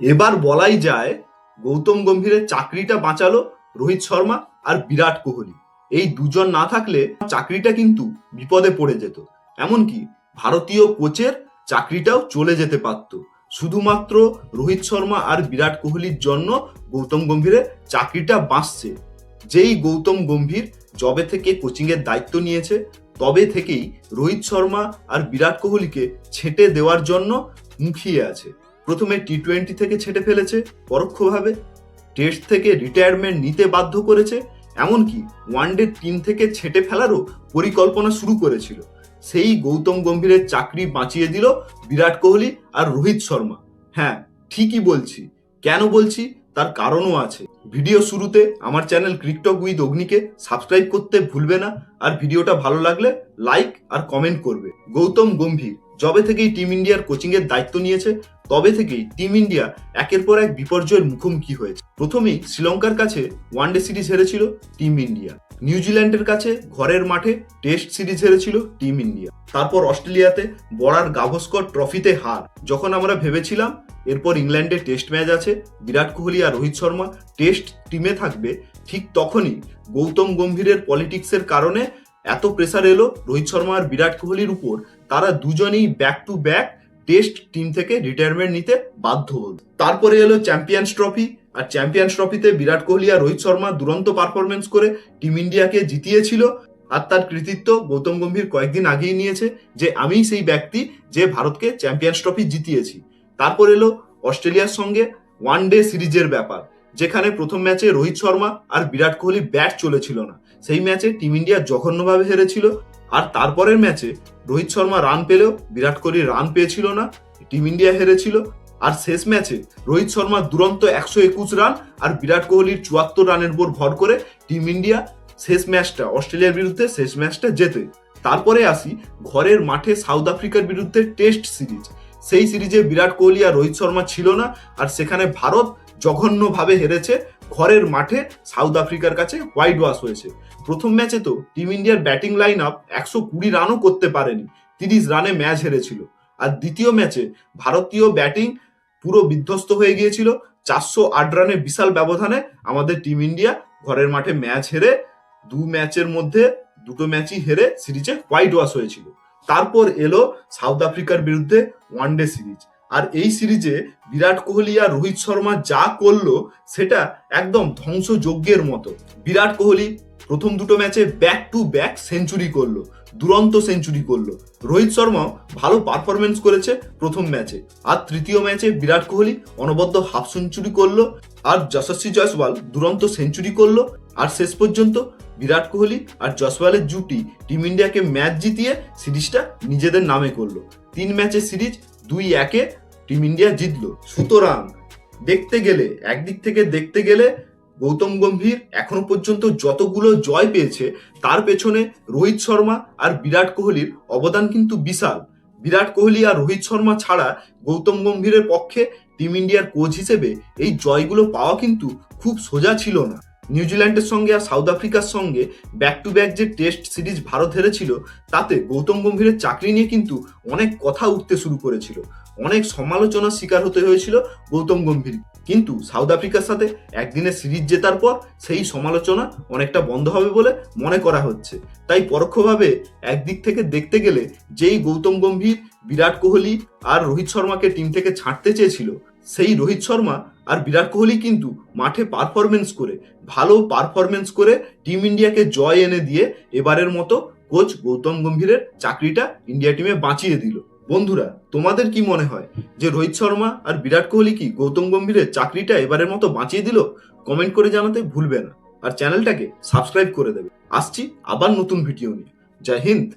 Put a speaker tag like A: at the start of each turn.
A: এবার বলাই যায় গৌতম গম্ভীরের চাকরিটা বাঁচালো রোহিত শর্মা আর বিরাট কোহলি। এই দুজন না থাকলে চাকরিটা কিন্তু বিপদে পড়ে যেত। এমনকি ভারতীয় কোচের চাকরিটাও চলে যেতে পারত। শুধুমাত্র রোহিত শর্মা আর বিরাট কোহলির জন্য গৌতম গম্ভীরের চাকরিটা বাঁচছে। যেই গৌতম গম্ভীর যবে থেকে কোচিংয়ের দায়িত্ব নিয়েছে তবে থেকেই রোহিত শর্মা আর বিরাট কোহলিকে ছেঁটে দেওয়ার জন্য মুখিয়ে আছে। প্রথমে টি-20 থেকে ছেঁটে ফেলেছে পরোক্ষভাবে, টেস্ট থেকে রিটায়ারমেন্ট নিতে বাধ্য করেছে, এমনকি ওয়ানডে টিম থেকে ছেঁটে ফেলারও পরিকল্পনা শুরু করেছিল। সেই গৌতম গম্ভীরের চাকরি বাঁচিয়ে দিল বিরাট কোহলি আর রোহিত শর্মা। হ্যাঁ, ঠিকই বলছি। কেন বলছি তার কারণও আছে। ভিডিও শুরুতে আমার চ্যানেল ক্রিকটক উইথ অগ্নিকে সাবস্ক্রাইব করতে ভুলবে না, আর ভিডিওটা ভালো লাগলে লাইক আর কমেন্ট করবে। গৌতম গম্ভীর যবে থেকেই টিম ইন্ডিয়ার কোচিং এর দায়িত্ব নিয়েছে তবে থেকেই টিম ইন্ডিয়া একের পর এক বিপর্যয়ের মুখোমুখি হয়েছে। প্রথমেই শ্রীলঙ্কার কাছে ওয়ানডে সিরিজ হেরেছিল টিম ইন্ডিয়া, নিউজিল্যান্ডের কাছে ঘরের মাঠে টেস্ট সিরিজ হেরেছিল টিম ইন্ডিয়া, তারপর অস্ট্রেলিয়াতে বর্ডার গাভাস্কর ট্রফিতে হার। যখন আমরা ভেবেছিলাম এরপর ইংল্যান্ডে টেস্ট ম্যাচ আছে, বিরাট কোহলি আর রোহিত শর্মা টেস্ট টিমে থাকবে, ঠিক তখনই গৌতম গম্ভীরের পলিটিক্সের কারণে এত প্রেসার এলো রোহিত শর্মা আর বিরাট কোহলির উপর, তারা দুজনেই back to back test team থেকে রিটায়ারমেন্ট নিতে বাধ্য হল। তারপরে এলো চ্যাম্পিয়ন্স ট্রফি, আর চ্যাম্পিয়ন্স ট্রফিতে বিরাট কোহলি আর রোহিত শর্মা দুরন্ত পারফরমেন্স করে টিম ইন্ডিয়াকে জিতিয়েছিল। আর তার কৃতিত্ব গৌতম গম্ভীর কয়েকদিন আগেই নিয়েছে যে আমিই সেই ব্যক্তি যে ভারতকে চ্যাম্পিয়ন্স ট্রফি জিতিয়েছি। তারপর এলো অস্ট্রেলিয়ার সঙ্গে ওয়ানডে সিরিজের ব্যাপার, যেখানে প্রথম ম্যাচে রোহিত শর্মা আর বিরাট কোহলি ব্যাট চলেছিল না। সেই ম্যাচে টিম ইন্ডিয়া জঘন্যভাবে হেরেছিল। আর তারপরের ম্যাচে রোহিত শর্মা রান পেলেও বিরাট কোহলি রান পেয়েছিল না, টিম ইন্ডিয়া হেরেছিল। আর শেষ ম্যাচে রোহিত শর্মার দুরন্ত 121 রান আর বিরাট কোহলির 74 রানের উপর ভর করে টিম ইন্ডিয়া শেষ ম্যাচটা অস্ট্রেলিয়ার বিরুদ্ধে শেষ ম্যাচটা জেতে। তারপরে আসি ঘরের মাঠে সাউথ আফ্রিকার বিরুদ্ধে টেস্ট সিরিজ। সেই সিরিজে বিরাট কোহলি আর রোহিত শর্মা ছিল না, আর সেখানে ভারত জঘন্যভাবে হেরেছে ঘরের মাঠে সাউথ আফ্রিকার কাছে, হোয়াইট ওয়াশ হয়েছে। প্রথম ম্যাচে তো টিম ইন্ডিয়ার ব্যাটিং লাইন আপ 120 রানও করতে পারেনি, 30 রানে ম্যাচ হেরেছিল। আর দ্বিতীয় ম্যাচে ভারতীয় ব্যাটিং পুরো বিধ্বস্ত হয়ে গিয়েছিল, 408 রানের বিশাল ব্যবধানে আমাদের টিম ইন্ডিয়া ঘরের মাঠে ম্যাচ হেরে, দু ম্যাচের মধ্যে দুটো ম্যাচই হেরে সিরিজে হোয়াইট ওয়াশ হয়েছিল। তারপর এলো সাউথ আফ্রিকার বিরুদ্ধে ওয়ানডে সিরিজ, আর এই সিরিজে বিরাট কোহলি আর রোহিত শর্মা যা করলো সেটা একদম ধ্বংসযজ্ঞের মতো। বিরাট কোহলি প্রথম দুটো ম্যাচে ব্যাক টু ব্যাক সেঞ্চুরি করলো, দুরন্ত সেঞ্চুরি করলো। রোহিত শর্মাও ভালো পারফরমেন্স করেছে প্রথম ম্যাচে, আর তৃতীয় ম্যাচে বিরাট কোহলি অনবদ্য হাফ সেঞ্চুরি করলো, আর যশস্বী জয়সওয়াল দুরন্ত সেঞ্চুরি করলো। আর শেষ পর্যন্ত বিরাট কোহলি আর জয়সওয়ালের জুটি টিম ইন্ডিয়াকে ম্যাচ জিতিয়ে সিরিজটা নিজেদের নামে করলো। 3 ম্যাচের সিরিজ 2-1 টিম ইন্ডিয়া জিতলো। সুতরাং একদিক থেকে দেখতে গেলে গৌতম গম্ভীর এখনো পর্যন্ত যতগুলো জয় পেয়েছে তার পেছনে রোহিত শর্মা আর বিরাট কোহলির অবদান কিন্তু বিশাল। বিরাট কোহলি আর রোহিত শর্মা ছাড়া গৌতম গম্ভীরের পক্ষে টিম ইন্ডিয়ার কোচ হিসেবে এই জয়গুলো পাওয়া কিন্তু খুব সোজা ছিল না। নিউজিল্যান্ডের সঙ্গে আর সাউথ আফ্রিকার সঙ্গে ব্যাক টু ব্যাক যে টেস্ট সিরিজ ভারত হেরেছিল, তাতে গৌতম গম্ভীরের চাকরি নিয়ে কিন্তু অনেক কথা উঠতে শুরু করেছিল, অনেক সমালোচনার শিকার হতে হয়েছিল গৌতম গম্ভীর। কিন্তু সাউথ আফ্রিকার সাথে একদিনের সিরিজ জেতার পর সেই সমালোচনা অনেকটা বন্ধ হবে বলে মনে করা হচ্ছে। তাই পরোক্ষভাবে একদিক থেকে দেখতে গেলে যেই গৌতম গম্ভীর বিরাট কোহলি আর রোহিত শর্মাকে টিম থেকে ছাড়তে চেয়েছিল, সেই রোহিত শর্মা আর বিরাট কোহলি কিন্তু মাঠে ভালো পারফরমেন্স করে টিম ইন্ডিয়াকে জয় এনে দিয়ে এবারের মতো কোচ গৌতম গম্ভীরের চাকরিটা ইন্ডিয়া টিমে বাঁচিয়ে দিল। বন্ধুরা, তোমাদের কি মনে হয় যে রোহিত শর্মা আর বিরাট কোহলি কি গৌতম গম্ভীরের চাকরিটা এবারের মতো বাঁচিয়ে দিল? কমেন্ট করে জানাতে ভুলবে না, আর চ্যানেলটাকে সাবস্ক্রাইব করে দেবে। আসছি আবার নতুন ভিডিও নিয়ে। জয় হিন্দ।